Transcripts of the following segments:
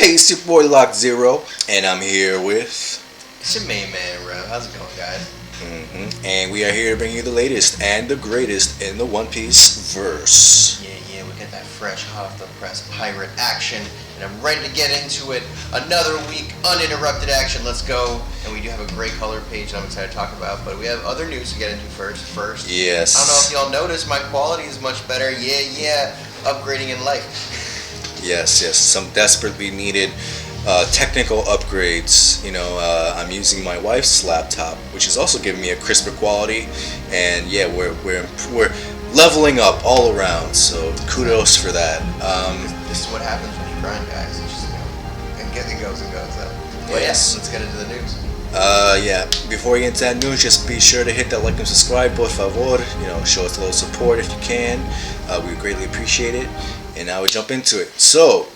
Hey, it's your boy Lock Zero, and I'm here with. It's your main man, Rev. How's it going, guys? And we are here to bring you the latest and the greatest in the One Piece verse. Yeah, we got that fresh, hot off the press pirate action, and I'm ready to get into it. Another week, uninterrupted action. Let's go. And we do have a great color page that I'm excited to talk about, but we have other news to get into first. Yes. I don't know if y'all noticed, my quality is much better. Yeah. Upgrading in life. Yes. Some desperately needed technical upgrades. I'm using my wife's laptop, which is also giving me a crisper quality, and yeah, we're leveling up all around. So kudos for that. This is what happens when you grind, guys. It's just it goes. But yes. Let's get into the news. Before we get into that news, just be sure to hit that like and subscribe, por favor. Show us a little support if you can. We would greatly appreciate it. And now we jump into it. So,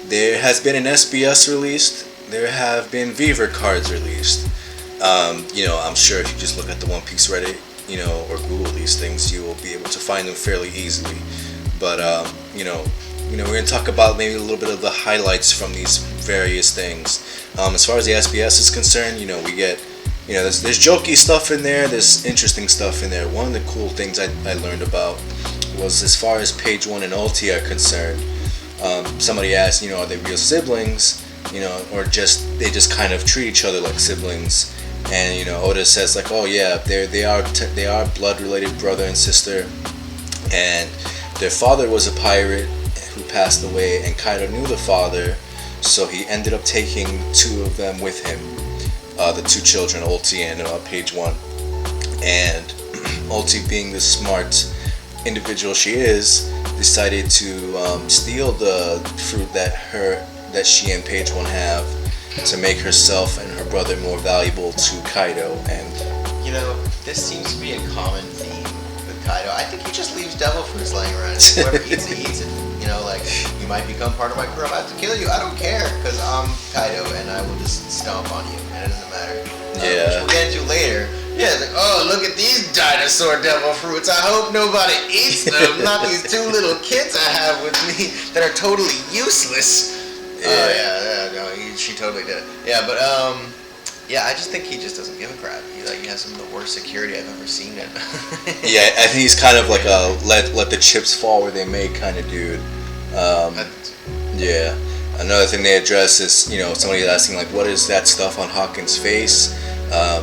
there has been an SBS released. There have been Viver cards released. I'm sure if you just look at the One Piece Reddit, or Google these things, you will be able to find them fairly easily. But, we're going to talk about maybe a little bit of the highlights from these various things. As far as the SBS is concerned, we get, there's jokey stuff in there, there's interesting stuff in there. One of the cool things I learned about was as far as page 1 and Ulti are concerned. Somebody asked, are they real siblings, or they just kind of treat each other like siblings. And Oda says like, oh yeah, they are blood related brother and sister, and their father was a pirate who passed away, and Kaido knew the father, so he ended up taking two of them with him, the two children, Ulti and page 1. And Ulti, being the smart individual she is, decided to steal the fruit that she and page 1 have to make herself and her brother more valuable to Kaido. And this seems to be a common theme with Kaido. I think he just leaves devil fruits laying around. Whoever eats it, eats it. You might become part of my crew. I'm about to kill you. I don't care, because I'm Kaido and I will just stomp on you, and it doesn't matter. Which we'll get into later. Yeah, it's like, oh, look at these dinosaur devil fruits. I hope nobody eats them. Not these two little kids I have with me that are totally useless. She totally did it. Yeah, but I just think he just doesn't give a crap. He has some of the worst security I've ever seen it. Yeah, I think he's kind of like a let the chips fall where they may kind of dude. Yeah. Another thing they address is, somebody's asking like, what is that stuff on Hawkins' face? Are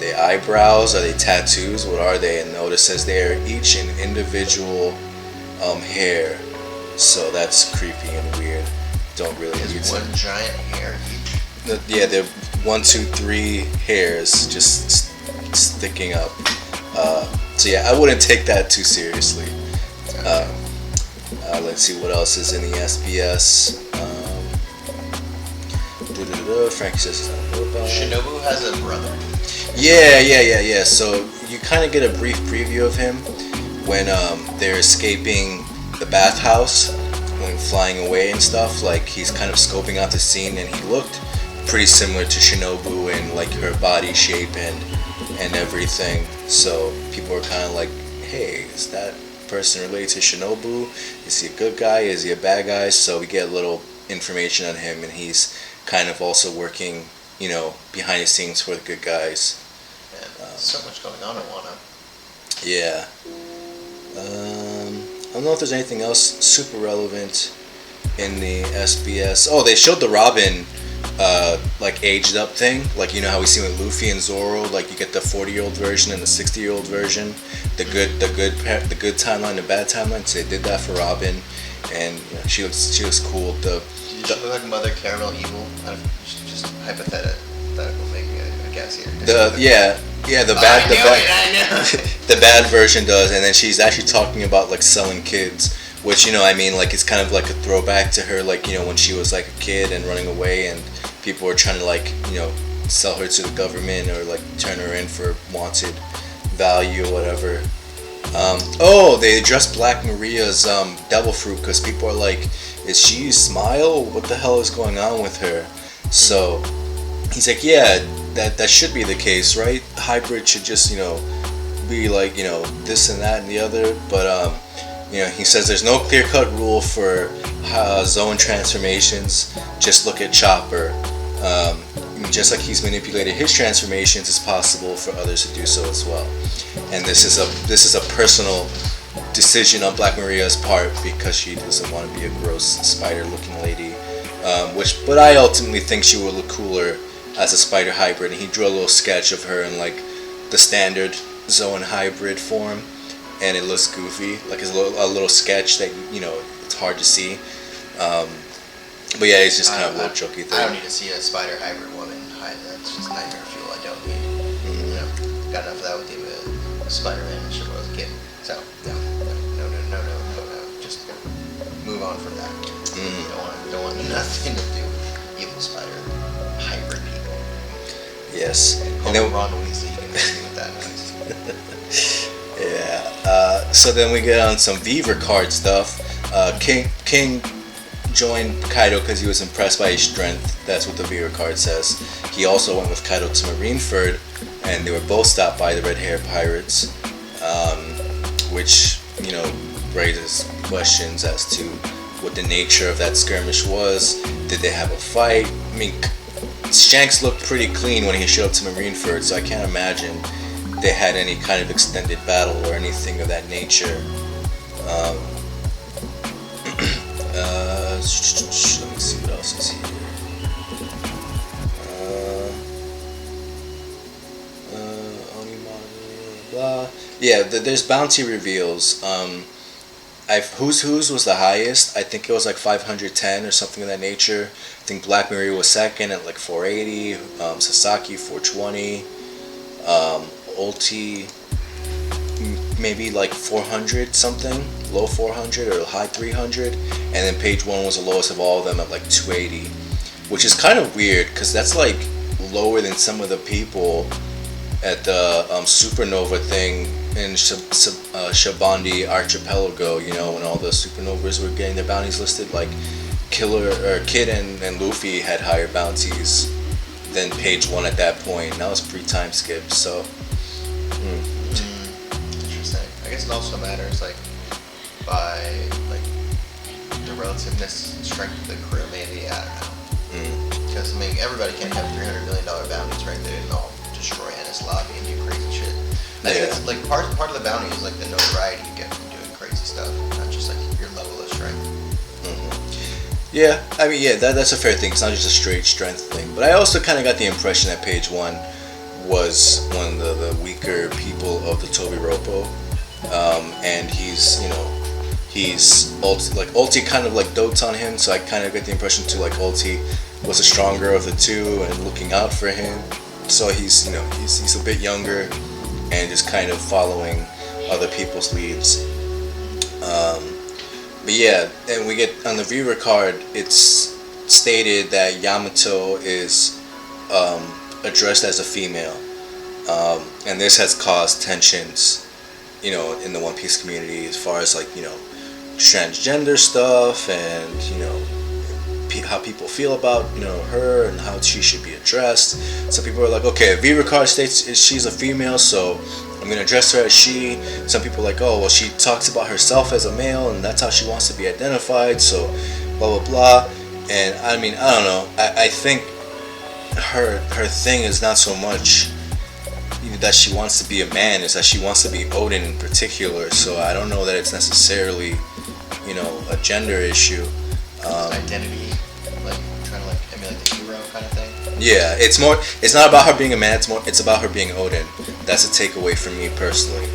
they eyebrows? Are they tattoos? What are they? And Oda says they are each an individual hair. So that's creepy and weird. Don't really use one giant hair each. Yeah, they're 1, 2, 3 hairs just sticking up. So yeah, I wouldn't take that too seriously. Let's see what else is in the SBS. Frank says Shinobu has a brother. Yeah. So you kind of get a brief preview of him when they're escaping the bathhouse, going flying away and stuff. Like he's kind of scoping out the scene, and he looked pretty similar to Shinobu in like her body shape and everything. So people are kind of like, hey, is that person related to Shinobu? Is he a good guy? Is he a bad guy? So we get a little information on him, and he's kind of also working, behind the scenes for the good guys. Man, so much going on in Wano. Yeah. I don't know if there's anything else super relevant in the SBS. Oh, they showed the Robin aged up thing, like how we see with Luffy and Zoro, like you get the 40-year-old version and the 60-year-old version, the good timeline, the bad timeline. So they did that for Robin, and she looks cool. She look like Mother Caramel Evil. Just hypothetical making a guess here. The bad version does, and then she's actually talking about like selling kids, which it's kind of like a throwback to her, like when she was like a kid and running away, and people were trying to sell her to the government or like turn her in for wanted value or whatever. They addressed Black Maria's devil fruit, because people are like, is she Smile? What the hell is going on with her? So he's like, yeah, that should be the case, right? Hybrid should just be like this and that and the other, but He says there's no clear-cut rule for zone transformations. Just look at Chopper. Just like he's manipulated his transformations, it's possible for others to do so as well. And this is a personal decision on Black Maria's part because she doesn't want to be a gross spider-looking lady. But I ultimately think she would look cooler as a spider hybrid. And he drew a little sketch of her in like the standard Zoan hybrid form, and it looks goofy. Like it's a little sketch that it's hard to see. But yeah, it's just kind of a little jokey thing. I don't need to see a spider hybrid woman hide. That's just nightmare fuel. I don't need. Got enough of that with the Spider-Man and shit when I was a kid. So no. Just move on from that. Don't want nothing to do with evil spider hybrid people. Yes. And then Ron Weasley, you can miss me with that noise. Yeah. So then we get on some Beaver card stuff. King joined Kaido because he was impressed by his strength. That's what the Beaver card says. He also went with Kaido to Marineford, and they were both stopped by the red hair pirates, which raises questions as to what the nature of that skirmish was. Did they have a fight? I mean, Shanks looked pretty clean when he showed up to Marineford, so I can't imagine they had any kind of extended battle or anything of that nature. Let me see what else is here. Blah. Yeah, there's bounty reveals. Who's was the highest? I think it was like 510 or something of that nature. I think Black Maria was second at like 480. Sasaki 420. Ulti maybe like 400 something, low 400 or high 300, and then Page 1 was the lowest of all of them at like 280, which is kind of weird because that's like lower than some of the people at the supernova thing in Shabandi Archipelago, when all the supernovas were getting their bounties listed. Like Kid and Luffy had higher bounties than Page 1 at that point, and that was pre-time skip, so interesting. I guess it also matters by the relativeness strength of the crew, maybe. I don't know. Because everybody can't have $300 million bounties, right? They didn't all destroy Ennis Lobby and do crazy shit. I think it's part of the bounty is the notoriety you get from doing crazy stuff, not just your level of strength. Yeah, I mean, that's a fair thing. It's not just a straight strength thing. But I also kind of got the impression that Page 1 was one of the weaker people of the Toby Roppo, and he's Ulti kind of dotes on him, so I kind of get the impression too Ulti was the stronger of the two and looking out for him. So he's a bit younger and just kind of following other people's leads. But yeah, and we get on the viewer card, it's stated that Yamato is addressed as a female, and this has caused tensions, in the One Piece community as far as transgender stuff and how people feel about her and how she should be addressed. Some people are like, okay, Viewer card states she's a female, so I'm gonna address her as she. Some people are like, oh well, she talks about herself as a male and that's how she wants to be identified, so blah blah blah. And I mean, I don't know, I think her thing is not so much that she wants to be a man, is that she wants to be Odin in particular. So I don't know that it's necessarily a gender issue. Identity, trying to emulate the hero kind of thing. Yeah, it's not about her being a man, it's about her being Odin. That's a takeaway from me personally.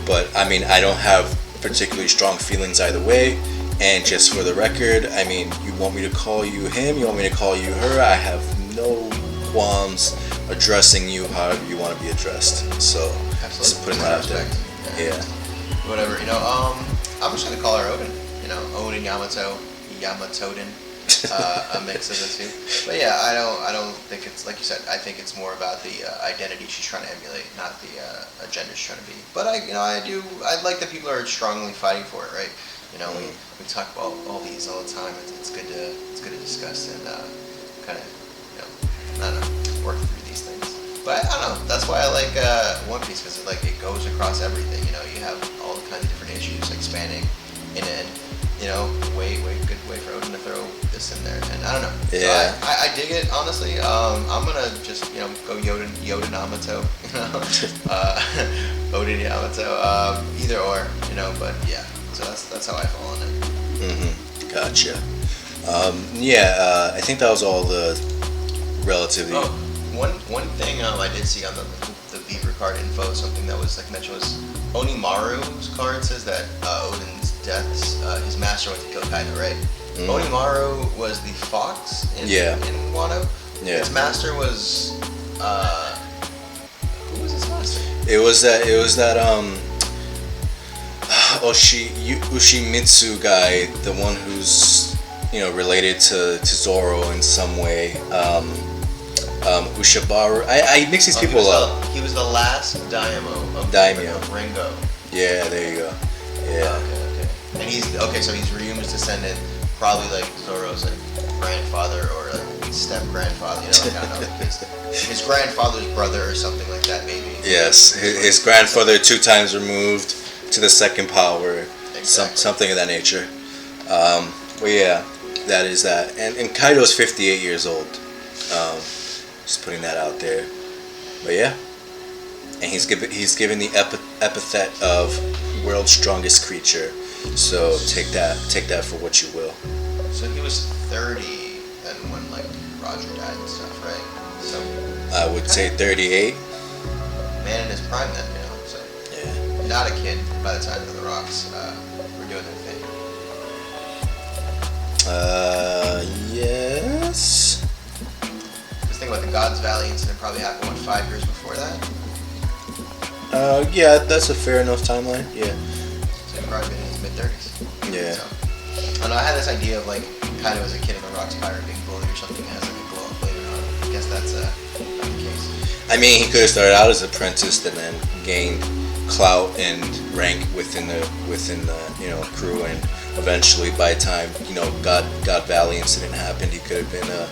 But I mean, I don't have particularly strong feelings either way. And just for the record, I mean, you want me to call you him, you want me to call you her, I have no qualms addressing you however you want to be addressed. So absolutely, just putting that out there. Yeah. Whatever, I'm just gonna call her Odin. Odin, Yamatoden, a mix of the two. But yeah, I don't think it's like you said. I think it's more about the identity she's trying to emulate, not the gender she's trying to be. But I like that people are strongly fighting for it, right? We talk about all these all the time. It's good to discuss and kind of I don't know, work through these things. But I don't know. That's why I like One Piece, because it goes across everything. You have all the kinds of different issues like spanning, and you know, good way for Odin to throw this in there, and I don't know. Yeah. So I dig it honestly. I'm gonna just go Yoda Namato, Odin Yamato, either or, but yeah. So that's how I fall on it. Gotcha. I think that was all the relatively. Oh, one thing I did see on the Beaver card info, something that was like mentioned was Onimaru's card says that Odin's deaths, his master went to kill Kaido, right? Onimaru was the fox in Wano. Yeah. His master was who was his master? It was that Ushimitsu guy, the one who's related to Zoro in some way. Ushibaru. I mix these people up. He was the last daimyo of Ringo. Yeah, there you go. Yeah. Okay. And so he's Ryuma's descendant, probably like Zoro's like grandfather or like step grandfather. I don't know. His grandfather's brother or something like that, maybe. Yes, his grandfather 2 times removed to the second power. Exactly. Something of that nature. But yeah, that is that. And Kaido's 58 years old. Just putting that out there. But yeah. And he's given the epithet of world's strongest creature. So take that for what you will. So he was 30 then when like Roger died and stuff, right? So I would say 38. Man in his prime then, so Yeah. not a kid by the time of the Rocks were doing their thing. Yes. Just think about the God's Valley incident probably happened 5 years before that. Yeah, that's a fair enough timeline. Yeah. So he'd probably been in his mid-30s. Yeah. So, I know I had this idea of like kind of as a kid in the Rocks pirate being bullied or something has like a glow up later on. I guess that's not the case. I mean, he could have started out as an apprentice and then gained clout and rank within the crew, and eventually by the time God Valley incident happened, he could have been a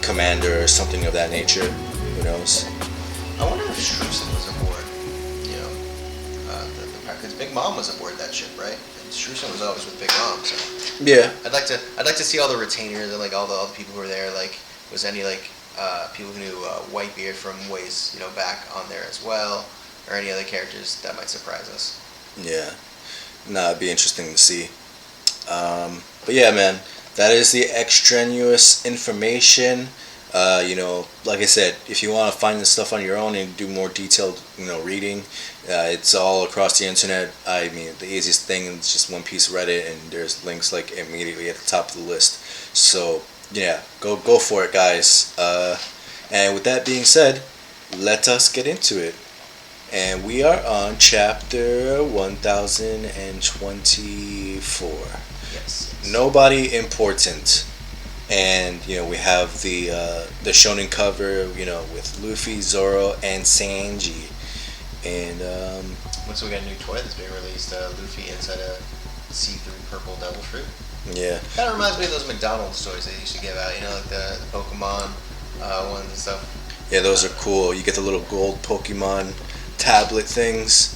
commander or something of that nature. Who knows? I wonder if Strusen was aboard. Because Big Mom was aboard that ship, right? And Strusen was always with Big Mom, so Yeah. I'd like to see all the retainers and like all the people who were there. Like, was any like people who knew Whitebeard from ways back on there as well, or any other characters that might surprise us. Yeah. Nah, it'd be interesting to see. But yeah, man, that is the extraneous information. Like I said, if you want to find this stuff on your own and do more detailed, reading, it's all across the internet. I mean, the easiest thing is just One Piece Reddit, and there's links like immediately at the top of the list. So yeah, go for it, guys. And with that being said, let us get into it. And we are on chapter 1024. Yes. Nobody important. And we have the shonen cover, with Luffy, Zoro, and Sanji. And So we got a new toy that's being released. Luffy inside a see-through purple devil fruit. yeah, Kind of reminds me of those McDonald's toys they used to give out. Like the Pokemon ones and stuff. yeah, those are cool. You get the little gold Pokemon tablet things.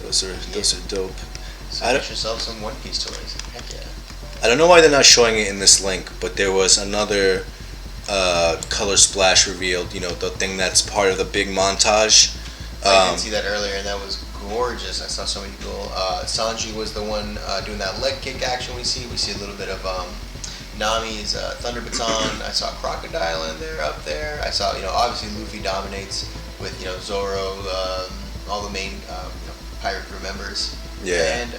Those are dope. So get yourself some One Piece toys. Heck yeah. I don't know why they're not showing it in this link, but there was another color splash revealed. The thing that's part of the big montage. I did see that earlier, and that was gorgeous. I saw so many people. Sanji was the one doing that leg kick action we see. We see a little bit of Nami's Thunder Baton. I saw Crocodile in there, up there. I saw, obviously Luffy dominates with, Zoro, all the main pirate crew members. Yeah. And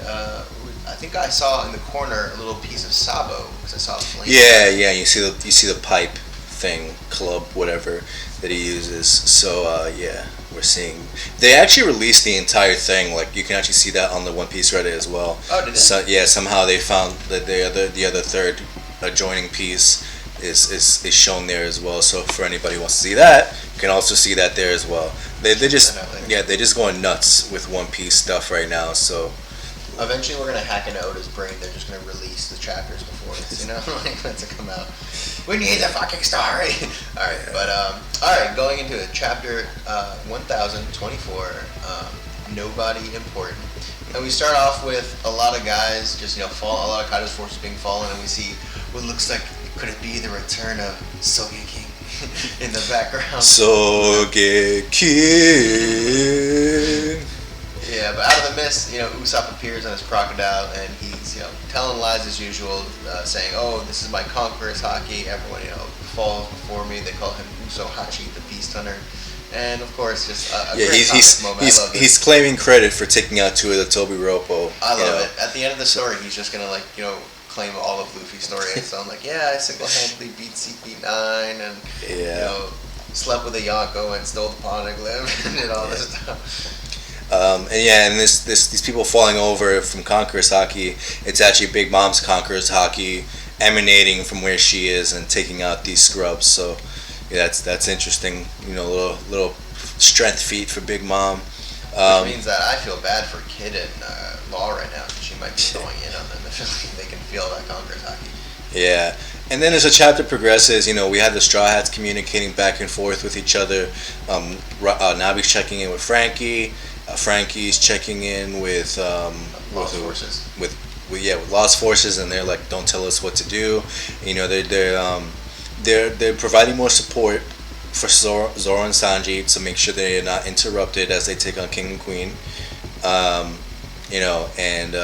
I think I saw in the corner a little piece of Sabo, because I saw a flame. Yeah. You see the pipe thing, club, whatever that he uses. So yeah, we're seeing. They actually released the entire thing. Like, you can actually see that on the One Piece Reddit as well. Oh, did they? So yeah, somehow they found that the other third adjoining piece is shown there as well. So for anybody who wants to see that, you can also see that there as well. They're just they're just going nuts with One Piece stuff right now. So eventually we're gonna hack into Oda's brain. They're just gonna release the chapters before it's like to come out. We need the fucking story. All right, but all right, going into it, chapter 1024. nobody important. And we start off with a lot of guys just fall. A lot of Kaido's forces being fallen, and we see what looks like could it be the return of Sogeking in the background. Sogeking. Yeah, but out of the mist, Usopp appears on his crocodile, and he's telling lies as usual, saying, "Oh, this is my conqueror's haki. Everyone falls before me." They call him Uso Hachi, the Beast Hunter. And of course, just a great comic moment. He's claiming credit for taking out two of the Toby Roppo. I love it. At the end of the story, he's just gonna claim all of Luffy's story. So I'm like, yeah, I single-handedly beat CP9 and slept with a Yonko and stole the Poneglyph and did all this stuff. And these people falling over from Conqueror's Haki, it's actually Big Mom's Conqueror's Haki emanating from where she is and taking out these scrubs. So yeah, that's interesting. Little strength feat for Big Mom. Which means that I feel bad for Kid and Law right now, because she might be going in on them if they can feel that Conqueror's Haki. Yeah. And then as the chapter progresses, we had the Straw Hats communicating back and forth with each other. Nabi's checking in with Frankie. Frankie's checking in with Lost Forces. With Lost Forces, and they're like, "Don't tell us what to do." They're providing more support for Zoro and Sanji to make sure they are not interrupted as they take on King and Queen. And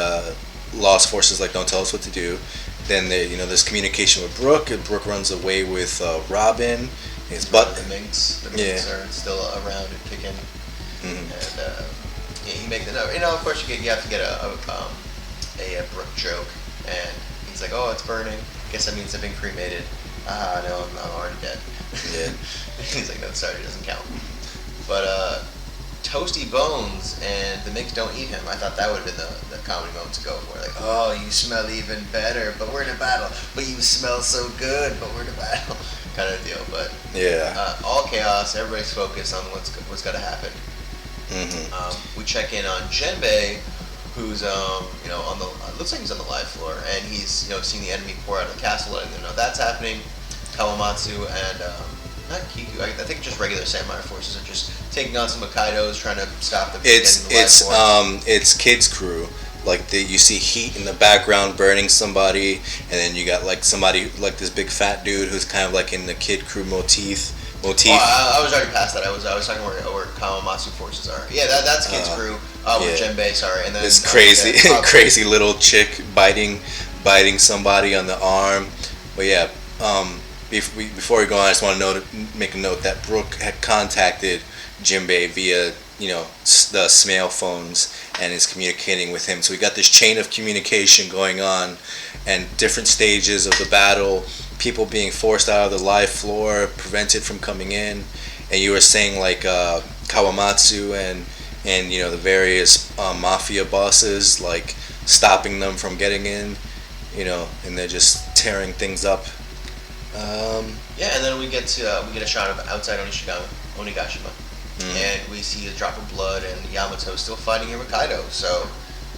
Lost Forces like, "Don't tell us what to do." Then there's communication with Brooke, and Brooke runs away with Robin. His butt. The Minks are still around and kicking. Mm-hmm. And you make the note. Of course, you have to get a Brooke joke, and he's like, "Oh, it's burning. Guess that means I've been cremated." Ah, no, I'm already dead. Yeah. He's like, "No, sorry, it doesn't count." But Toasty Bones and the Minks don't eat him. I thought that would have been the comedy moment to go for. Like, "Oh, you smell even better, but we're in a battle. But you smell so good, but we're in a battle." Kind of deal. But yeah, all chaos. Everybody's focused on what's got to happen. Mm-hmm. We check in on Jinbei, who's on the looks like he's on the live floor, and he's seeing the enemy pour out of the castle, letting them know that's happening. Kawamatsu and not Kiku, I think just regular samurai forces are just taking on some Hokkaidos, trying to stop them. It's Kid's crew. Like you see heat in the background burning somebody, and then you got like somebody like this big fat dude who's kind of like in the Kid crew motif. Oh, I was already past that. I was talking where Kawamatsu forces are. Yeah, that's Kid's crew with Jinbei. Sorry, and then this crazy little chick biting somebody on the arm. But yeah, before we go on, I just want to make a note that Brooke had contacted Jinbei via the Smail phones and is communicating with him. So we got this chain of communication going on, and different stages of the battle. People being forced out of the live floor, prevented from coming in, and you were saying like Kawamatsu and the various mafia bosses like stopping them from getting in, and they're just tearing things up. Yeah, and then we get a shot of outside Onigashima, and we see a drop of blood, and Yamato still fighting Kaido. So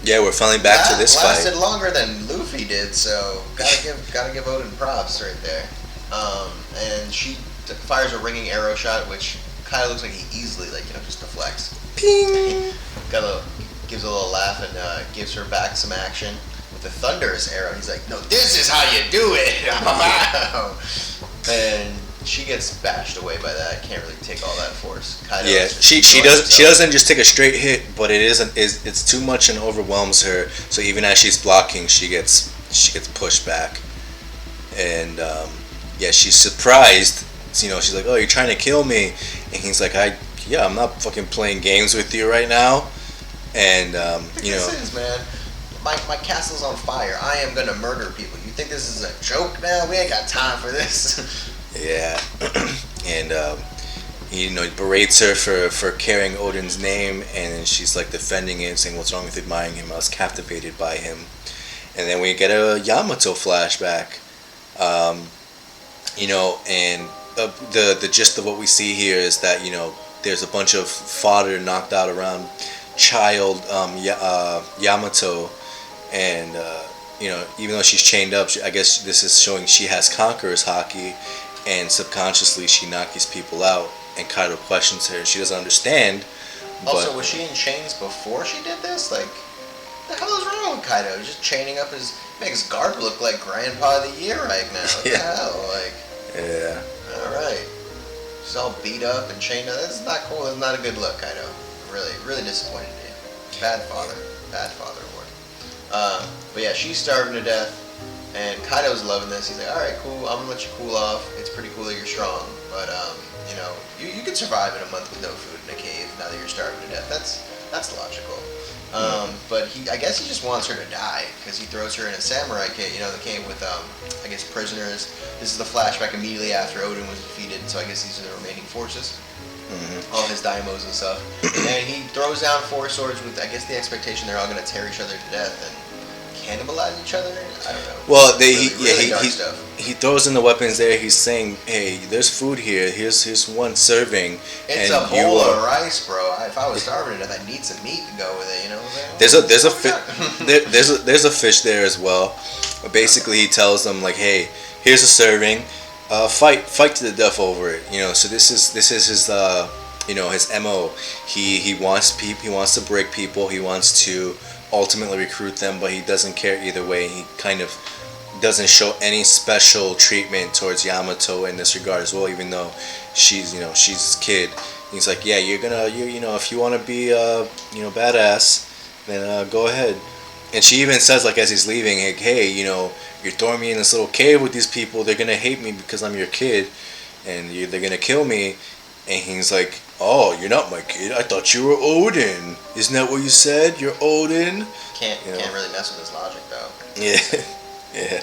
yeah, we're finally back to this fight. Lasted longer than Luffy did, so gotta give Oden props right there. And she fires a ringing arrow shot, which Kaido looks like he easily just deflects. Ping. Gives a little laugh and gives her back some action with the thunderous arrow. He's like, "No, this is how you do it." And she gets bashed away by that. Can't really take all that force. Kaido she doesn't just take a straight hit, but it's too much and overwhelms her. So even as she's blocking, she gets pushed back, and she's surprised. She's like, "Oh, you're trying to kill me," and he's like, I'm not fucking playing games with you right now," and This is, man. My castle's on fire. I am gonna murder people. You think this is a joke now? We ain't got time for this. Yeah, and he berates her for carrying Odin's name, and then she's like defending it, saying, "What's wrong with admiring him? I was captivated by him." And then we get a Yamato flashback, and the gist of what we see here is that there's a bunch of fodder knocked out around child Yamato, and even though she's chained up, I guess this is showing she has Conqueror's Haki, and subconsciously she knocks these people out, and Kaido questions her. She doesn't understand, Also, was she in chains before she did this? Like, the hell is wrong with Kaido? He's just chaining up his makes Garp look like Grandpa of the Year right now. What the hell? Like, yeah. All right. She's all beat up and chained up. That's not cool. That's not a good look, Kaido. Really, really disappointed in you. Bad father. Bad father, Lord. But yeah, she's starving to death. And Kaido's loving this. He's like, all right, cool. I'm going to let you cool off. It's pretty cool that you're strong. But, you know, you can survive in a month with no food in a cave now that you're starving to death. That's logical. But I guess he just wants her to die because he throws her in a samurai cave, you know, the cave with, I guess, prisoners. This is the flashback immediately after Odin was defeated, so I guess these are the remaining forces. All his daimos and stuff. And he throws down 4 swords with, I guess, the expectation they're all going to tear each other to death and cannibalize each other. I don't know. Well, he throws in the weapons there. He's saying, "Hey, there's food here. Here's one serving." It's and a bowl of rice, bro. If I was starving to death, I'd need some meat to go with it. You know. There's a fish there as well. But basically, he tells them like, "Hey, here's a serving. Fight to the death over it." You know. So this is his you know, his MO. He wants he wants to break people. He wants to ultimately recruit them, but he doesn't care either way. He kind of doesn't show any special treatment towards Yamato in this regard as well, even though she's his kid. He's like, yeah, you know, if you want to be you know, badass, then go ahead. And she even says, like, as he's leaving, like, hey, you know, you're throwing me in this little cave with these people. They're gonna hate me because I'm your kid, and they're gonna kill me. And he's like, oh, you're not my kid. I thought you were Odin. Isn't that what you said? You're Odin. Can't really mess with his logic though. Yeah, yeah.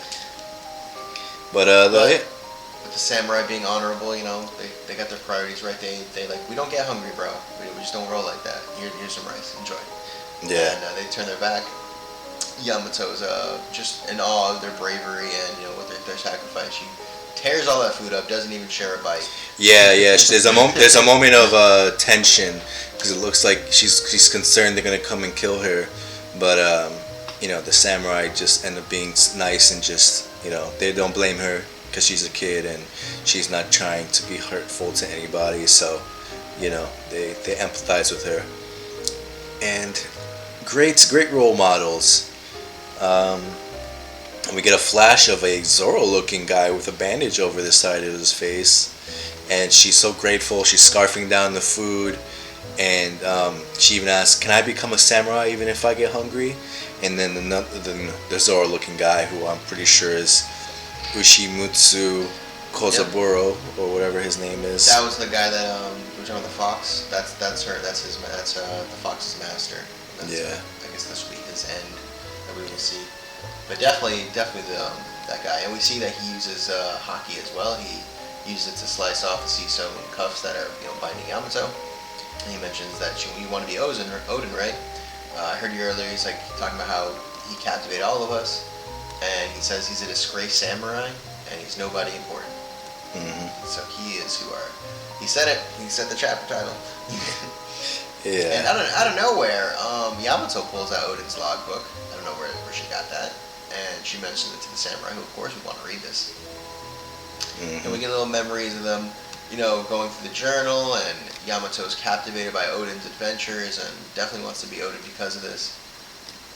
But with the samurai being honorable, you know, they got their priorities right. They like, we don't get hungry, bro. We just don't roll like that. Here's some rice. Enjoy. Yeah. And they turn their back. Yamato's just in awe of their bravery and, you know, with their sacrifice. She tears all that food up, doesn't even share a bite. Yeah. There's a moment of tension because it looks like she's concerned they're gonna come and kill her, but you know, the samurai just end up being nice and just, you know, they don't blame her because she's a kid and she's not trying to be hurtful to anybody. So, you know, they empathize with her, and great role models. And we get a flash of a Zoro-looking guy with a bandage over the side of his face, and she's so grateful. She's scarfing down the food, and she even asks, "Can I become a samurai even if I get hungry?" And then the Zoro-looking guy, who I'm pretty sure is Ushimitsu Kozaburo, or whatever his name is. That was the guy that was on the fox. That's the fox's master. That's, I guess this will be his end that we will see. But definitely that guy, and we see that he uses haki as well. He uses it to slice off the sea-sewn cuffs that are, you know, binding Yamato. And he mentions that you want to be Odin, right? I heard you earlier. He's like talking about how he captivated all of us, and he says he's a disgraced samurai and he's nobody important. So he is who are. He said it. He said the chapter title. Yeah. And out of nowhere, Yamato pulls out Odin's logbook. I don't know where she got that. And she mentions it to the samurai, who of course would want to read this. And we get little memories of them, you know, going through the journal, and Yamato's captivated by Odin's adventures and definitely wants to be Odin because of this.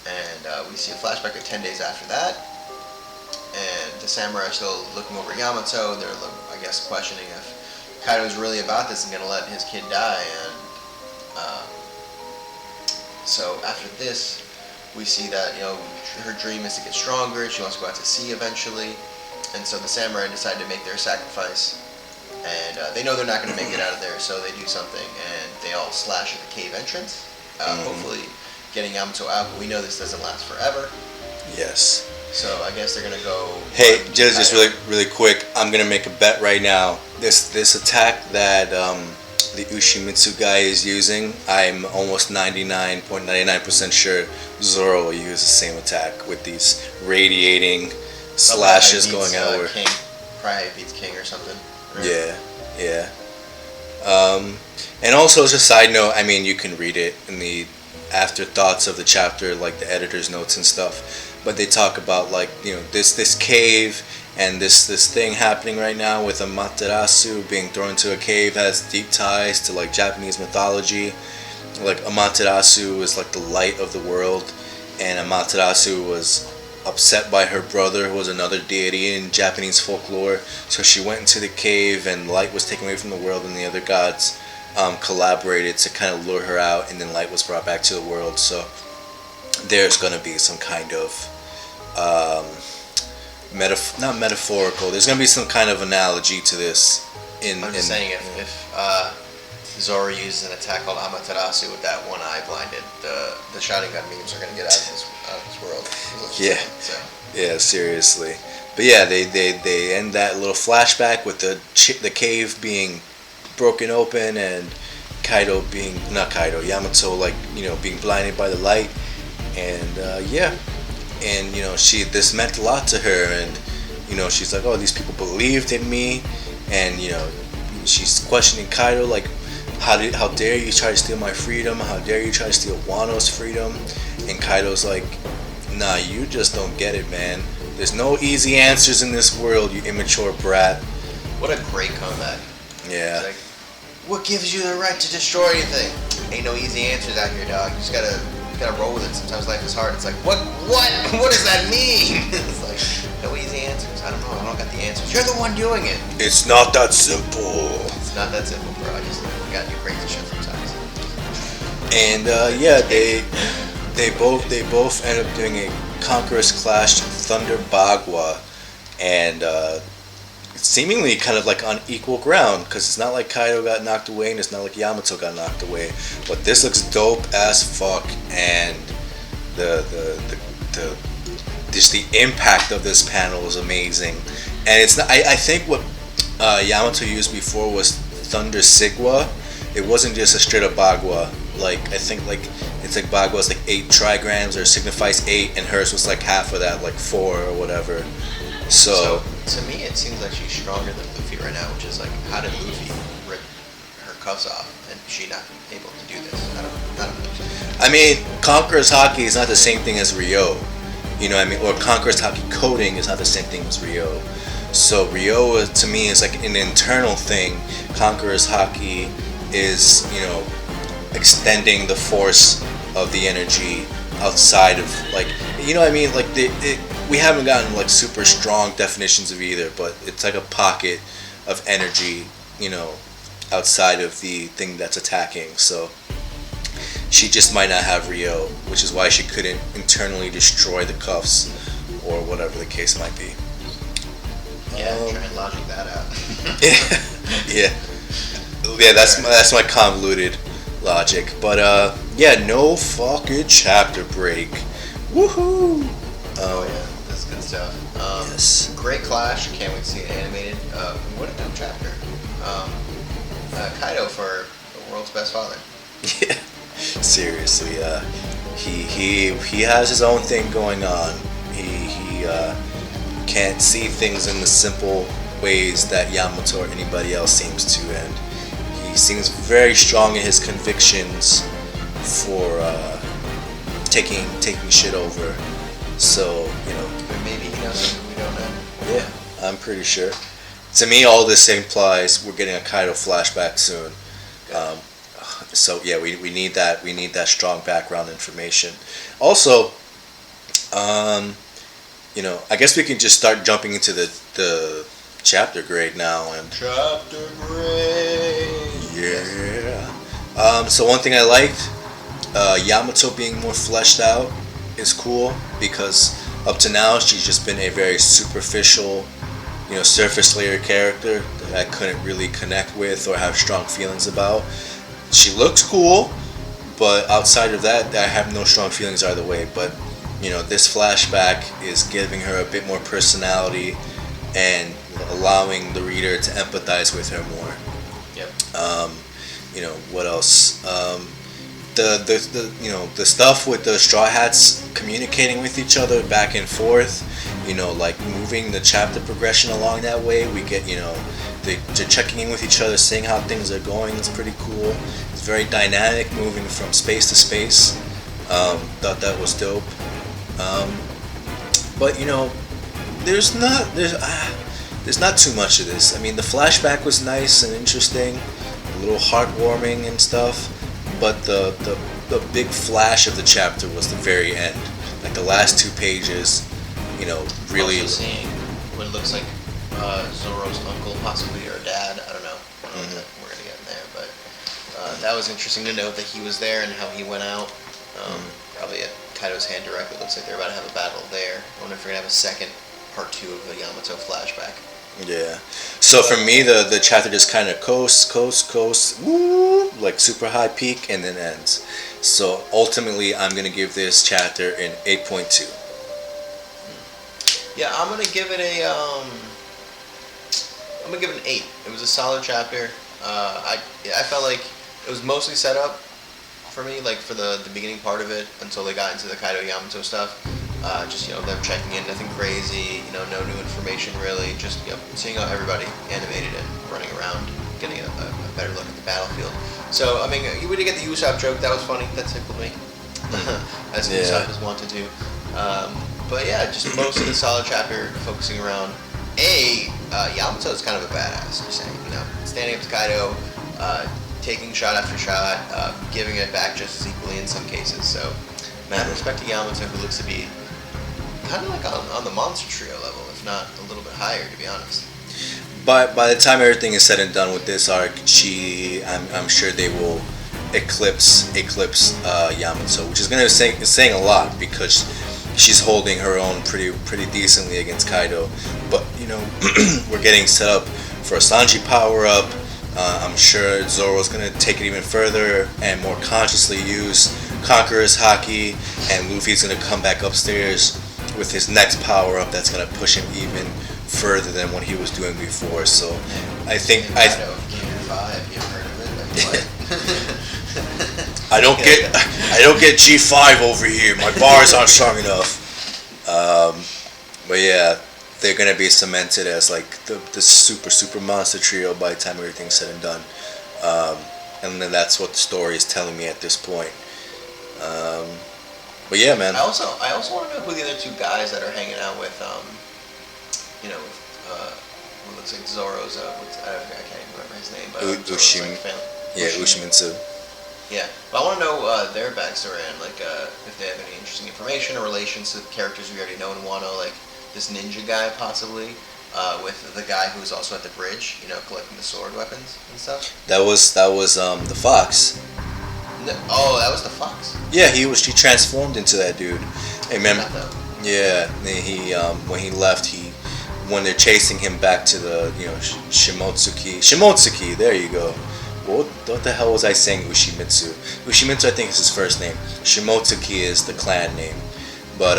And we see a flashback of 10 days after that. And the samurai are still looking over Yamato. They're, I guess, questioning if Kaido's really about this and going to let his kid die. And so after this, we see that, you know, her dream is to get stronger. She wants to go out to sea eventually. And so the samurai decide to make their sacrifice. And they know they're not going to make it out of there, so they do something. And they all slash at the cave entrance, hopefully getting Yamato out. But we know this doesn't last forever. Yes. So I guess they're going to go... Hey, just really quick, I'm going to make a bet right now. This attack that the Ushimitsu guy is using, I'm almost 99.99% sure Zoro will use the same attack with these radiating slashes going outward. King. Probably beats King or something. Right? Yeah. And also, as a side note, I mean, you can read it in the afterthoughts of the chapter, like the editor's notes and stuff. But they talk about, like, you know, this cave and this thing happening right now with Amaterasu being thrown into a cave has deep ties to, like, Japanese mythology. like Amaterasu is like the light of the world, and Amaterasu was upset by her brother, who was another deity in Japanese folklore. So she went into the cave, and light was taken away from the world, and the other gods collaborated to kind of lure her out, and then light was brought back to the world. So there's going to be some kind of um, not metaphorical. There's going to be some kind of analogy to this. I'm just saying, if Zoro uses an attack called Amaterasu with that one eye blinded, the Sharingan memes are going to get out of this world. Yeah. So. Yeah, seriously. But yeah, they end that little flashback with the cave being broken open, and Yamato, like, being blinded by the light, and yeah, and this meant a lot to her, and she's like, oh, these people believed in me, and she's questioning Kaido, like, how dare you try to steal my freedom? How dare you try to steal Wano's freedom? And Kaido's like, nah, you just don't get it, man. There's no easy answers in this world, you immature brat. What a great comeback. Yeah. It's like, what gives you the right to destroy anything? Ain't no easy answers out here, dog. You just gotta roll with it. Sometimes life is hard. It's like, what does that mean? It's like, no easy answers. I don't know. I don't got the answers. You're the one doing it. It's not that simple. It's not that simple, bro. You gotta do crazy shit sometimes. And yeah, they both end up doing a Conqueror's Clash Thunder Bagua, and seemingly kind of like on equal ground, because it's not like Kaido got knocked away and it's not like Yamato got knocked away, but this looks dope as fuck, and the just the impact of this panel is amazing. And it's not, I think what Yamato used before was Thunder Sigwa. It wasn't just a straight up Bagua. Like, I think, like, it's like Bagua's like 8 trigrams, or signifies 8, and hers was like half of that, like 4 or whatever. So to me, it seems like she's stronger than Luffy right now, which is like, how did Luffy rip her cuffs off and she not able to do this? I don't know. I mean, Conqueror's Haki is not the same thing as Ryo. You know what I mean? Or Conqueror's Haki coding is not the same thing as Ryo. So Ryo, to me, is like an internal thing. Conqueror's Haki is, extending the force of the energy outside of, like, you know what I mean? Like, we haven't gotten like super strong definitions of either, but it's like a pocket of energy, outside of the thing that's attacking. So she just might not have Ryo, which is why she couldn't internally destroy the cuffs, or whatever the case might be. Yeah, try and logic that out. yeah, that's my convoluted logic. But yeah, no fucking chapter break. Woohoo! Oh yeah, that's good stuff. Yes. Great clash. Can't wait to see it animated. What a dope chapter. Kaido for the world's best father. Yeah, seriously. He has his own thing going on. He can't see things in the simple ways that Yamato or anybody else seems to, and he seems very strong in his convictions for taking shit over. So, But maybe he knows something we don't know. Yeah, I'm pretty sure. To me, all this implies we're getting a Kaido flashback soon. So yeah, we need that. We need that strong background information. Also, I guess we can just start jumping into the chapter grade now. And Chapter grade. Yeah. So one thing I liked, Yamato being more fleshed out is cool, because up to now she's just been a very superficial, surface layer character that I couldn't really connect with or have strong feelings about. She looks cool, but outside of that, I have no strong feelings either way. But this flashback is giving her a bit more personality and allowing the reader to empathize with her more. Yep. What else? The stuff with the Straw Hats communicating with each other back and forth, like moving the chapter progression along that way. We get, they're checking in with each other, seeing how things are going. It's pretty cool. It's very dynamic, moving from space to space. Thought that was dope. But there's not too much of this. I mean, the flashback was nice and interesting, a little heartwarming and stuff. but the big flash of the chapter was the very end, like the last 2 pages. You know, really. Also seeing what looks like Zoro's uncle, possibly, or dad. I don't know. I don't know if we're gonna get in there, but that was interesting to note that he was there and how he went out. Probably at Kaido's hand directly. Looks like they're about to have a battle there. I wonder if we're gonna have a second part 2 of the Yamato flashback. Yeah. So for me, the chapter just kind of coasts, woo, like super high peak, and then ends. So ultimately, I'm gonna give this chapter an 8.2. Yeah, I'm gonna give it a I'm gonna give it an 8. It was a solid chapter. I felt like it was mostly set up for me, like for the beginning part of it until they got into the Kaido Yamato stuff. Just them checking in, nothing crazy, no new information really. Just seeing how everybody animated and running around, getting a better look at the battlefield. So I mean, we did get the Usopp joke. That was funny. That tickled me, as Usopp is wont to do. But yeah, just most of the solid chapter focusing around Yamato is kind of a badass. You're saying, standing up to Kaido, taking shot after shot, giving it back just as equally in some cases. So, man, respect to Yamato, who looks to be kind of like on the Monster Trio level, if not a little bit higher, to be honest. But by the time everything is said and done with this arc, I'm sure they will eclipse Yamato, which is going to be saying a lot because she's holding her own pretty decently against Kaido. But we're getting set up for a Sanji power up. I'm sure Zoro's gonna take it even further and more consciously use Conqueror's Haki, and Luffy's gonna come back upstairs with his next power up that's gonna push him even further than what he was doing before. So I think Gear 5, you ever heard of it? I don't get G5 over here. My bars aren't strong enough. But yeah, they're gonna be cemented as like the super monster trio by the time everything's said and done. And then that's what the story is telling me at this point. But yeah, man. I also want to know who the other 2 guys that are hanging out with, what looks like Zoro's. I can't even remember his name, but Ushimitsu. Yeah, but I want to know their backstory and if they have any interesting information or relations to the characters we already know in Wano, like this ninja guy possibly, with the guy who's also at the bridge, collecting the sword weapons and stuff. That was the fox. Oh, that was the fox. Yeah, he transformed into that dude. Hey, remember? Yeah, he when he left, when they're chasing him back to the Shimotsuki. There you go. What the hell was I saying? Ushimitsu, I think is his first name. Shimotsuki is the clan name. But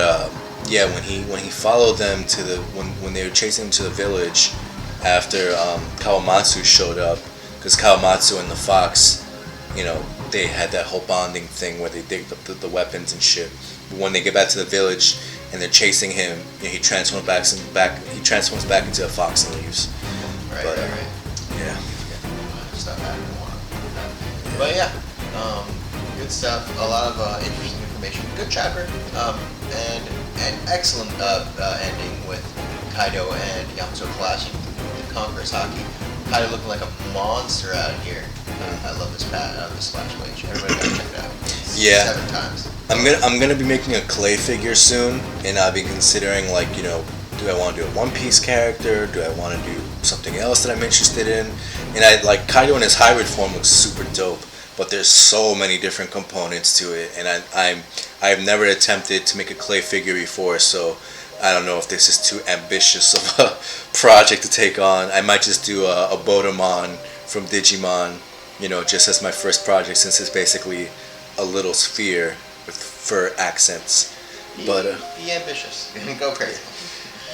yeah, when he followed them to when they were chasing him to the village after Kawamatsu showed up, because Kawamatsu and the fox, they had that whole bonding thing where they dig the weapons and shit. But when they get back to the village and they're chasing him, he transforms back into a fox and leaves. Right. Yeah. Stuff happening. But yeah, good stuff. A lot of interesting information. Good chapter, and an excellent ending with Kaido and Yamato clashing with the Conqueror's Haki. Kaido looking like a monster out here. I love this splash page. Everybody gotta check it out. Yeah. 7 times. I'm gonna be making a clay figure soon, and I've been considering do I want to do a One Piece character? Do I want to do something else that I'm interested in? And I like Kaido in his hybrid form looks super dope, but there's so many different components to it, and I've never attempted to make a clay figure before, so I don't know if this is too ambitious of a project to take on. I might just do a Botamon from Digimon, just as my first project, since it's basically a little sphere with fur accents. Be ambitious. Go crazy.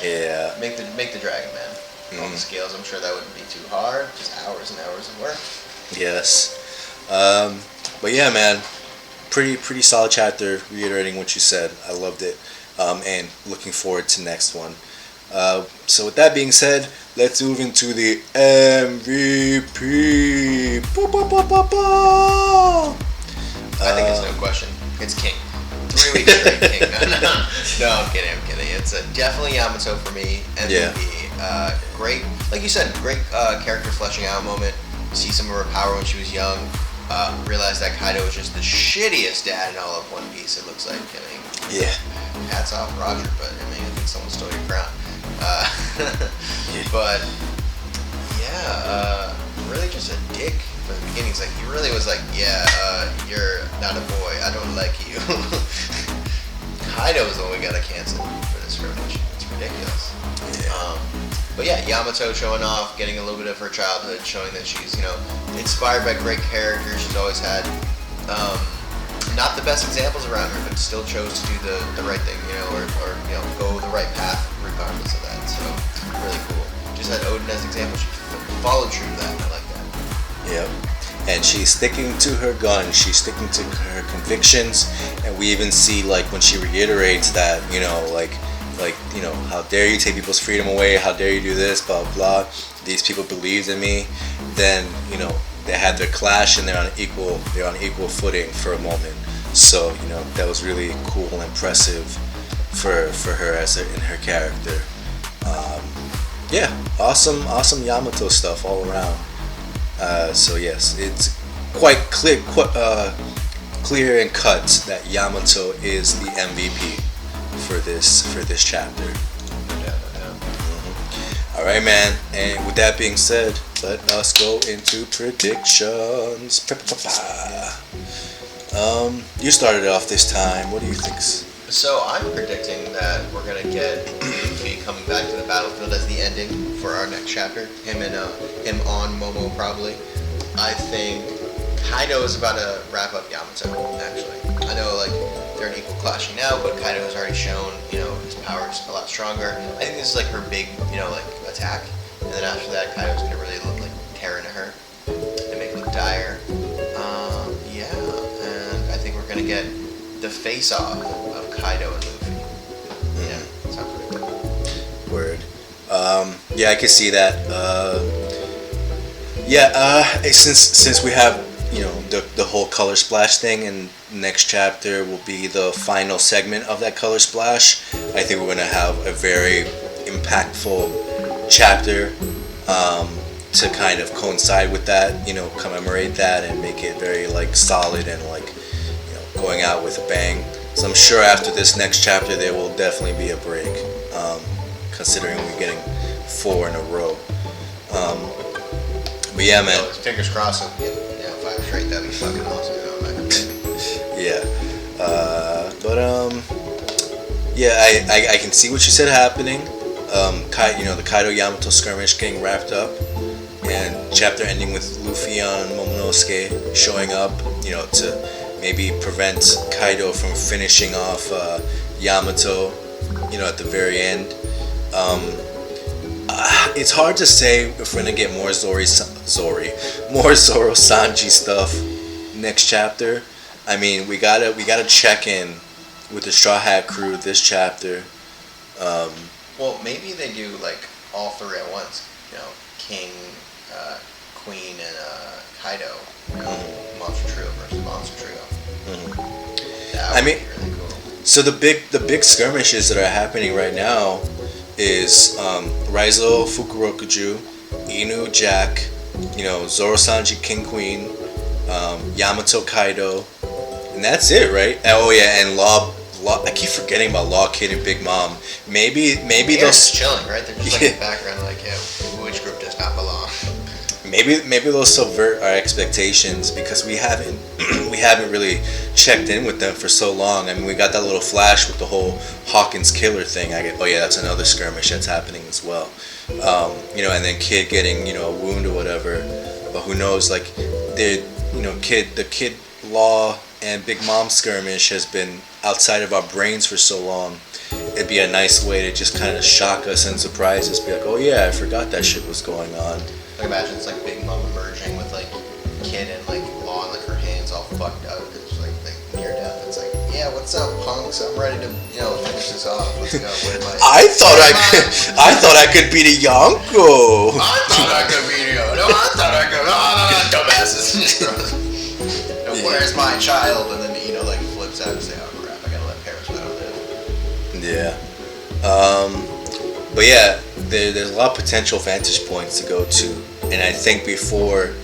Yeah. Make the Dragon Man. On the scales, I'm sure that wouldn't be too hard. Just hours and hours of work. Yes. But yeah, man. Pretty solid chapter. Reiterating what you said, I loved it. And looking forward to next one. So with that being said, let's move into the MVP. I think it's no question. It's King. 3 weeks straight King. No, I'm kidding. It's definitely Yamato for me. MVP. Yeah. Great, like you said, great character fleshing out moment. See some of her power when she was young. realized that Kaido was just the shittiest dad in all of One Piece. It looks like. I mean, Yeah. hats off, Roger. But I mean, I think someone stole your crown. Yeah. But yeah, really just a dick from the beginning. He's like, he really was like, yeah, you're not a boy. I don't like you. Kaido's the one we gotta cancel for this scrimmage. It's ridiculous. Yeah. But yeah, Yamato showing off, getting a little bit of her childhood, showing that she's, inspired by great characters. She's always had not the best examples around her, but still chose to do the right thing, or go the right path regardless of that. So really cool. Just had Odin as an example. She followed true to that. And I like that. Yep. And she's sticking to her gun. She's sticking to her convictions. And we even see when she reiterates that, how dare you take people's freedom away? How dare you do this? Blah blah. These people believed in me. Then they had their clash and they're on equal footing for a moment. So that was really cool and impressive for her in her character. Yeah, awesome Yamato stuff all around. So yes, it's quite clear and cut that Yamato is the MVP for this chapter. All right, man. And with that being said, let us go into predictions. You started off this time. What do you think? So I'm predicting that we're gonna get Luffy coming back to the battlefield as the ending for our next chapter. Him on Momo probably. I think Kaido is about to wrap up Yamato. Actually, I know they're an equal clashing now, but Kaido has already shown his power is a lot stronger. I think this is her big attack, and then after that Kaido's gonna really tear into her and make it look dire. Yeah, and I think we're gonna get the face-off of Kaido and Luffy. Yeah, sounds pretty cool. Word. Yeah, I can see that. Since we have the whole color splash thing, and next chapter will be the final segment of that color splash. I think we're gonna have a very impactful chapter to kind of coincide with that, commemorate that and make it very solid and going out with a bang. So I'm sure after this next chapter there will definitely be a break, considering we're getting 4 in a row. But yeah, man. Fingers crossed if we get 5 straight. That'd be fucking awesome. Yeah. Yeah, I can see what you said happening. The Kaido Yamato skirmish getting wrapped up, and chapter ending with Luffy on Momonosuke showing up, to maybe prevent Kaido from finishing off Yamato, at the very end. It's hard to say if we're gonna get more Zoro Sanji stuff next chapter. I mean, we gotta check in with the Straw Hat crew this chapter. Well, maybe they do all 3 at once. King, Queen, and Kaido. Monster Trio versus Monster Trio. That would be really cool. So the big skirmishes that are happening right now is Raizo Fukurokuju, Inu Jack, Zoro Sanji King Queen, Yamato Kaido, and that's it, right? Oh yeah, and Law. I keep forgetting about Law Kid and Big Mom. Maybe they're those just chilling, right? They're just in the background, which group does not belong? Maybe they'll subvert our expectations because we haven't really checked in with them for so long. I mean, we got that little flash with the whole Hawkins killer thing. Oh yeah, that's another skirmish that's happening as well. And then Kid getting a wound or whatever. But who knows? The Kid Law and Big Mom skirmish has been outside of our brains for so long. It'd be a nice way to just kind of shock us and surprise us. Be like, oh yeah, I forgot that shit was going on. Imagine it's Big Mom emerging with Kid and Law and her hands all fucked up. It's near death. It's yeah, what's up, punks? I'm ready to finish this off. Let's go. I thought I could beat a Yonko. I thought I could beat you. No, I thought I could. No, dumbasses. Where's my child? And then flips out and say, oh crap, I gotta let Paris live. Yeah. But yeah, there's a lot of potential vantage points to go to, and I think before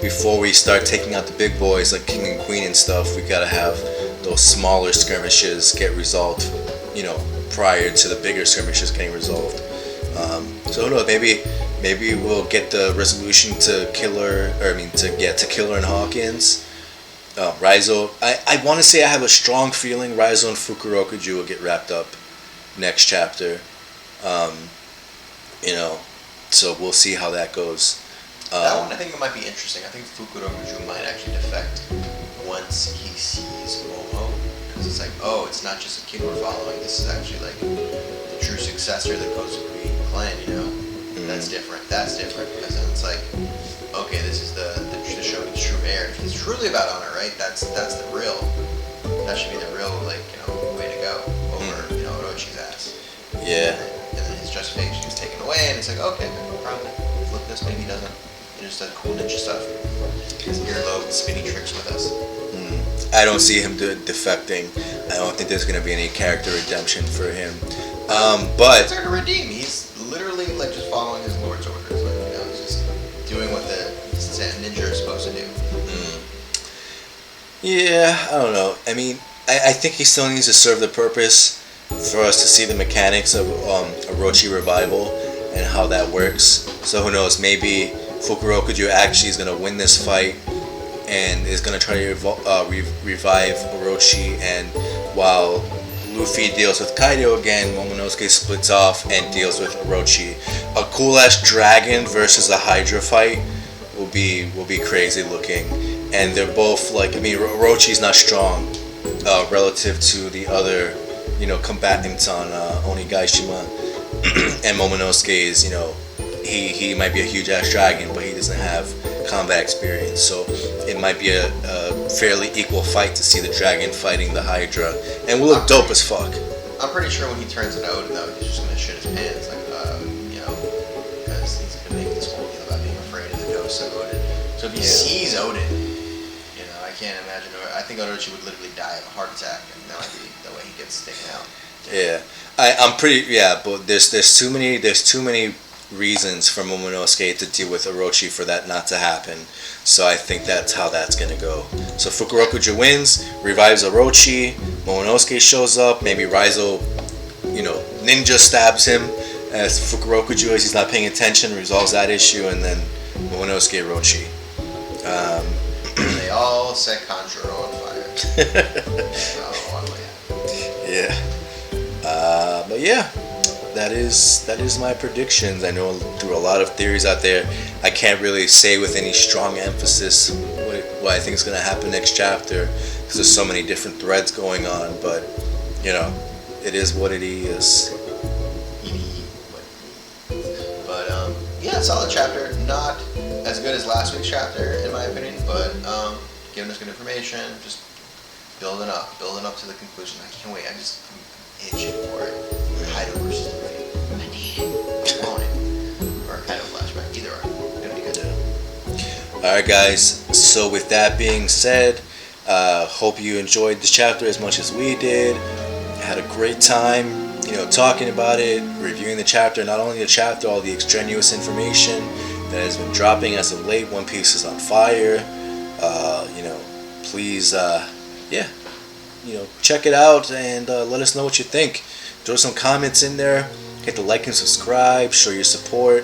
before we start taking out the big boys like King and Queen and stuff, we gotta have those smaller skirmishes get resolved, prior to the bigger skirmishes getting resolved. So who knows? Maybe we'll get the resolution to Killer, to Killer and Hawkins. Raizo, I want to say I have a strong feeling Raizo and Fukurokuju will get wrapped up next chapter. So we'll see how that goes. That one I think it might be interesting. I think Fukurokuju might actually defect once he sees Momo, because it's like, oh, it's not just a kid we're following. This is actually like the true successor of the Kozuki clan. That's different. Because then it's like, okay, this is the Shogun's true heir. If he's truly about honor, right? That should be the real way to go over Orochi's ass. Yeah. And then his justification is taken away, and it's like, okay, probably flip this. Maybe he doesn't. He just does cool ninja stuff. His earlobe spinning tricks with us. I don't see him defecting. I don't think there's gonna be any character redemption for him. But it's hard to redeem. He's literally just following his lord's orders. He's just doing what the ninja is supposed to do. Yeah, I don't know. I mean, I think he still needs to serve the purpose for us to see the mechanics of Orochi revival and how that works. So who knows? Maybe Fukurokuju actually is gonna win this fight and is gonna try to revive Orochi, and while Luffy deals with Kaido again, Momonosuke splits off and deals with Orochi. A cool ass dragon versus a Hydra fight will be crazy looking, and they're both Orochi's not strong relative to the other combatants on Onigaishima, and Momonosuke is he might be a huge ass dragon, but he doesn't have combat experience, so it might be a fairly equal fight to see the dragon fighting the Hydra, and will look dope as fuck. I'm pretty sure when he turns into Odin, though, he's just gonna shit his pants, because he's gonna make this whole deal about being afraid of the ghost of Odin. So if he sees Odin, I can't imagine. I think Orochi would literally die of a heart attack, and that might be the way he gets taken out. Yeah, but there's too many reasons for Momonosuke to deal with Orochi for that not to happen. So I think that's how that's gonna go. So Fukurokuju wins, revives Orochi, Momonosuke shows up, maybe Raizo, ninja stabs him as Fukurokuju, as he's not paying attention, resolves that issue, and then Momonosuke Orochi. They all set Kanjuro on fire. Yeah. But yeah. That is my predictions. I know through a lot of theories out there, I can't really say with any strong emphasis what I think is going to happen next chapter, because there's so many different threads going on. But it is what it is. But solid chapter. Not as good as last week's chapter in my opinion, but giving us good information. Just building up to the conclusion. I can't wait. I'm itching for it. Kaido versus Luffy. I need it. I want it. Or a Kaido flashback. Either are. Gonna be good. Alright guys, so with that being said, hope you enjoyed this chapter as much as we did. Had a great time, talking about it, reviewing the chapter, not only the chapter, all the extraneous information that has been dropping as of late. One Piece is on fire. Please, check it out and let us know what you think. Throw some comments in there. Hit the like and subscribe. Show your support.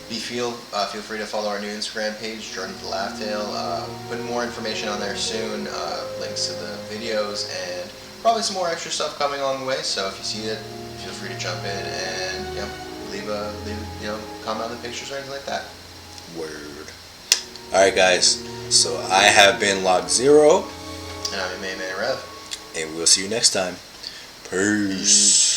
Feel free to follow our new Instagram page, Journey to Laugh Tale. Putting more information on there soon. Links to the videos and probably some more extra stuff coming along the way. So if you see it, feel free to jump in and leave comment on the pictures or anything like that. Word. All right, guys. So I have been Log Zero, and I'm your main man Rev, and we'll see you next time. Peace.